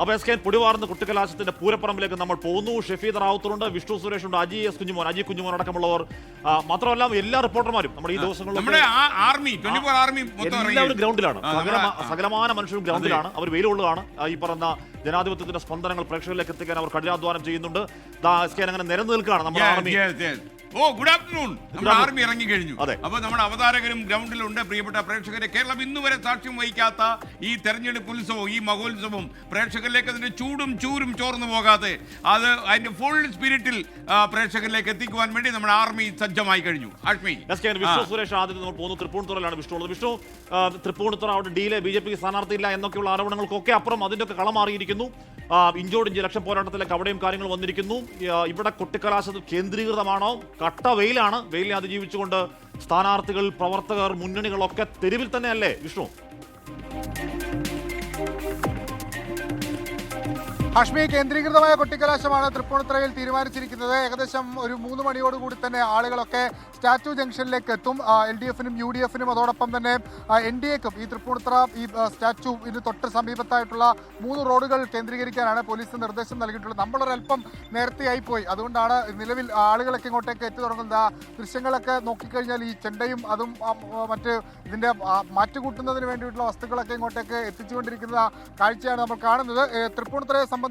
അപ്പൊ S K പൊടിവാർന്ന കുട്ടിക്കലാശത്തിന്റെ പൂരപ്പറമ്പിലേക്ക് നമ്മൾ പോകുന്നു. ഷെഫീദ് റാവുത്തറുണ്ട്, വിഷ്ണു സുരേഷ് ഉണ്ട്, അജി കുഞ്ഞുമോൻ അടക്കമുള്ളവർ, മാത്രമല്ല എല്ലാ റിപ്പോർട്ടർമാരും നമ്മുടെ ഈ ദിവസങ്ങളിൽ എല്ലാവരും ഗ്രൗണ്ടിലാണ്. സകലമാന മനുഷ്യരും ഗ്രൗണ്ടിലാണ്. അവർ വെയിലുള്ളതാണ്. ഈ പറഞ്ഞ ജനാധിപത്യത്തിന്റെ സ്പന്ദനങ്ങൾ പ്രേക്ഷകരിലേക്ക് എത്തിക്കാൻ അവർ കഠിനാധ്വാനം ചെയ്യുന്നുണ്ട്. എസ് കെ അങ്ങനെ നിരന്നു നിൽക്കുകയാണ് നമ്മുടെ ആർമി. Good afternoon. നമ്മുടെ ആർമി ഇറങ്ങിക്കഴിഞ്ഞു. അപ്പൊ നമ്മുടെ അവതാരകരും ഗ്രൗണ്ടിലുണ്ട്. പ്രിയപ്പെട്ട പ്രേക്ഷകരെ, കേരളം ഇന്നുവരെ സാക്ഷ്യം വഹിക്കാത്ത ഈ തെരഞ്ഞെടുപ്പ് ഉത്സവവും ഈ മഹോത്സവവും പ്രേക്ഷകരിലേക്ക് അതിന്റെ ചൂടും ചൂരും ചോർന്നു പോകാതെ അത് അതിന്റെ ഫുൾ സ്പിരിറ്റിൽ പ്രേക്ഷകരിലേക്ക് എത്തിക്കുവാൻ വേണ്ടി നമ്മുടെ ആർമി സജ്ജമായി കഴിഞ്ഞു. വിഷ്ണു സുരേഷ് ആദ്യം നമ്മൾ പോകുന്നു. തൃപ്പൂണിത്തുറയിലാണ് വിഷ്ണു ഉള്ളത്. വിഷ്ണു, തൃപ്പൂണിത്തുറ അവിടെ ഡിയിലെ BJP സ്ഥാനാർത്ഥിയില്ല എന്നൊക്കെയുള്ള ആരോപണങ്ങൾക്കൊക്കെ അപ്പുറം അതിന്റെയൊക്കെ കള മാറിയിരിക്കുന്നു. ഇഞ്ചോടിഞ്ച് ഇലക്ഷൻ പോരാട്ടത്തിലേക്ക് അവിടെയും കാര്യങ്ങൾ വന്നിരിക്കുന്നു. ഇവിടെ കൊട്ടിക്കലാശത്തിൽ കേന്ദ്രീകൃതമാണോ? കട്ട വെയിലാണ്. വെയിലിനെ അതിജീവിച്ചുകൊണ്ട് സ്ഥാനാർത്ഥികൾ, പ്രവർത്തകർ, മുന്നണികളൊക്കെ തെരുവിൽ തന്നെയല്ലേ വിഷ്ണു? ഹാഷ്മി, കേന്ദ്രീകൃതമായ കൊട്ടിക്കലാശമാണ് തൃപ്പൂണിത്തുറയിൽ തീരുമാനിച്ചിരിക്കുന്നത്. ഏകദേശം ഒരു 3 മണിയോടുകൂടി തന്നെ ആളുകളൊക്കെ സ്റ്റാച്യു ജംഗ്ഷനിലേക്ക് എത്തും. LDF-നും UDF-നും അതോടൊപ്പം തന്നെ NDA-ക്കും ഈ തൃപ്പൂണിത്തുറ ഈ സ്റ്റാച്യുവിന് തൊട്ട് സമീപത്തായിട്ടുള്ള 3 റോഡുകൾ കേന്ദ്രീകരിക്കാനാണ് പോലീസ് നിർദ്ദേശം നൽകിയിട്ടുള്ളത്. നമ്മളൊരല്പം നേരത്തെയായി പോയി. അതുകൊണ്ടാണ് നിലവിൽ ആളുകളൊക്കെ ഇങ്ങോട്ടേക്ക് എത്തി തുടങ്ങുന്നത്. ദൃശ്യങ്ങളൊക്കെ നോക്കിക്കഴിഞ്ഞാൽ ഈ ചെണ്ടയും അതും മറ്റ് ഇതിൻ്റെ മാറ്റുകൂട്ടുന്നതിന് വേണ്ടിയിട്ടുള്ള വസ്തുക്കളൊക്കെ ഇങ്ങോട്ടേക്ക് എത്തിച്ചുകൊണ്ടിരിക്കുന്ന കാഴ്ചയാണ് നമ്മൾ കാണുന്നത്. തൃപ്പൂണിത്തുറയെ സംബന്ധിച്ച്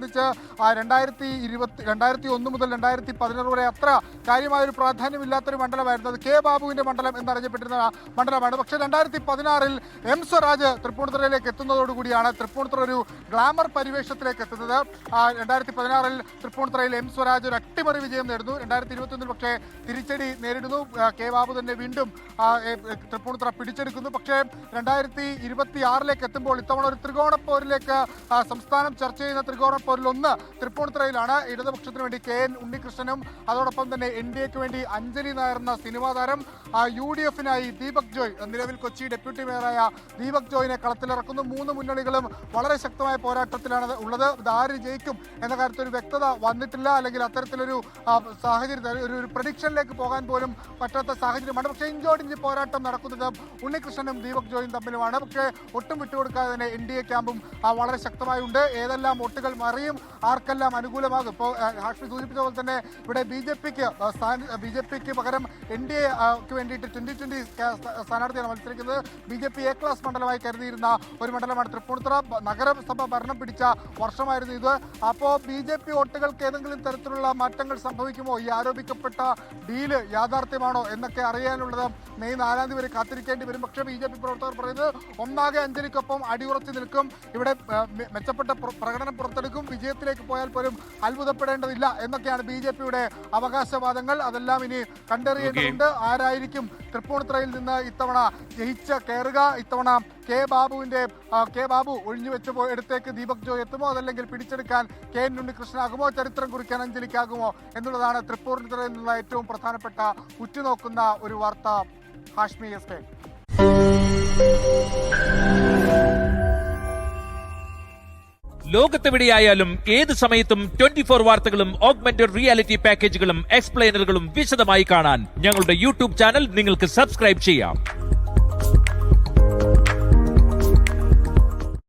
2001 മുതൽ 2016 വരെ അത്ര കാര്യമായൊരു പ്രാധാന്യമില്ലാത്തൊരു മണ്ഡലമായിരുന്നു. അത് കെ ബാബുവിന്റെ മണ്ഡലം എന്നറിയപ്പെട്ടിരുന്ന മണ്ഡലമാണ്. പക്ഷേ 2016-ൽ M സ്വരാജ് തൃപ്പൂണിത്തുറയിലേക്ക് എത്തുന്നതോടുകൂടിയാണ് തൃപ്പൂണിത്തുറ ഒരു ഗ്ലാമർ പരിവേഷത്തിലേക്ക് എത്തുന്നത്. 2016-ൽ തൃപ്പൂണിത്തുറയിൽ M സ്വരാജ് ഒരു അട്ടിമറി വിജയം നേടുന്നു. 2021-ൽ പക്ഷേ തിരിച്ചടി നേരിടുന്നു. കെ ബാബു തന്നെ വീണ്ടും തൃപ്പൂണിത്തുറ പിടിച്ചെടുക്കുന്നു. പക്ഷേ 2026-ലേക്ക് എത്തുമ്പോൾ ഇത്തവണ ഒരു ത്രികോണപ്പോരിലേക്ക് സംസ്ഥാനം ചർച്ച ചെയ്യുന്ന ത്രികോണപ്പോരിലൊന്ന് തൃപ്പൂണിത്തുറയിലാണ്. ഇടതുപക്ഷത്തിന് വേണ്ടി KN ഉണ്ണികൃഷ്ണനും അതോടൊപ്പം തന്നെ NDA-ക്ക് വേണ്ടി അഞ്ജലി നായർ എന്ന സിനിമാ താരം, UDF-നായി ദീപക് ജോയ്, നിലവിൽ കൊച്ചി ഡെപ്യൂട്ടി മേയറായ ദീപക് ജോയിനെ കളത്തിലിറക്കുന്നു. 3 മുന്നണികളും വളരെ ശക്തമായ പോരാട്ടത്തിലാണ് ഉള്ളത്. ആര് ജയിക്കും എന്ന കാര്യത്തിൽ ഒരു വ്യക്തത വന്നിട്ടില്ല. അല്ലെങ്കിൽ അത്തരത്തിലൊരു സാഹചര്യത്തിൽ ഒരു പ്രഡിക്ഷനിലേക്ക് പോകാൻ പോലും പറ്റാത്ത സാഹചര്യമാണ്. പക്ഷേ ഇഞ്ചോടിഞ്ച് പോരാട്ടം നടക്കുന്നത് ഉണ്ണികൃഷ്ണനും ദീപക് ജോയും തമ്മിലുമാണ്. പക്ഷേ ഒട്ടും വിട്ടുകൊടുക്കാതെ തന്നെ NDA ക്യാമ്പും വളരെ ശക്തമായുണ്ട്. ഏതെല്ലാം വോട്ടുകൾ മറിയും, ആർക്കെല്ലാം അനുകൂലമാകും. ഇപ്പോൾ ഹാഷ്മി സൂചിപ്പിച്ച പോലെ തന്നെ ഇവിടെ BJPക്ക് പകരം NDA-ക്ക് വേണ്ടിയിട്ട് 2020 സ്ഥാനാർത്ഥിയാണ് മത്സരിക്കുന്നത്. BJP A ക്ലാസ് മണ്ഡലമായി കരുതിയിരുന്ന ഒരു മണ്ഡലമാണ് തൃപ്പൂണിത്തുറ. നഗരസഭ ഭരണം പിടിച്ച വർഷമായിരുന്നു ഇത്. അപ്പോൾ BJP വോട്ടുകൾക്ക് ഏതെങ്കിലും തരത്തിലുള്ള മാറ്റങ്ങൾ സംഭവിക്കുമോ? ഈ ആരോപിക്കപ്പെട്ട ഡീല് യാഥാർത്ഥ്യമാണോ എന്നൊക്കെ അറിയാനുള്ളത് മെയ് 4-ാം തീയതി വരെ കാത്തിരിക്കേണ്ടി വരും. പക്ഷേ BJP പ്രവർത്തകർ പറയുന്നത് ഒന്നാകെ അഞ്ജലിക്കൊപ്പം അടിയുറച്ചു നിൽക്കും. ഇവിടെ മെച്ചപ്പെട്ട പ്രകടനം പുറത്തെടുക്കും. വിജയത്തിലേക്ക് പോയാൽ പോലും അത്ഭുതപ്പെടേണ്ടതില്ല എന്നൊക്കെയാണ് BJP-യുടെ അവകാശവാദങ്ങൾ. അതെല്ലാം ഇനി കണ്ടറിയേണ്ടതുണ്ട്. ആരായിരിക്കും തൃപ്പൂണിത്തുറയിൽ നിന്ന് ഇത്തവണ ജയിച്ച് കയറുക? ഇത്തവണ കെ ബാബു ഒഴിഞ്ഞു വെച്ച ഇടത്തേക്ക് ദീപക് ജോയ് എത്തുമോ? അതല്ലെങ്കിൽ പിടിച്ചെടുക്കാൻ KN ഉണ്ണികൃഷ്ണനാകുമോ? ചരിത്രം കുറിക്കാൻ അഞ്ജലിക്കാകുമോ എന്നുള്ളതാണ് തൃപ്പൂണിത്തുറയിൽ നിന്നുള്ള ഏറ്റവും പ്രധാനപ്പെട്ട ഉറ്റുനോക്കുന്ന ഒരു വാർത്ത. Hashmi S K. ലോകത്തെവിടെയായാലും ഏത് സമയത്തും 24 വാർത്തകളും ഓഗ്മെന്റഡ് റിയാലിറ്റി പാക്കേജുകളും എക്സ്പ്ലെയിനറുകളും വിശദമായി കാണാൻ ഞങ്ങളുടെ YouTube ചാനൽ നിങ്ങൾക്ക് സബ്സ്ക്രൈബ് ചെയ്യാം.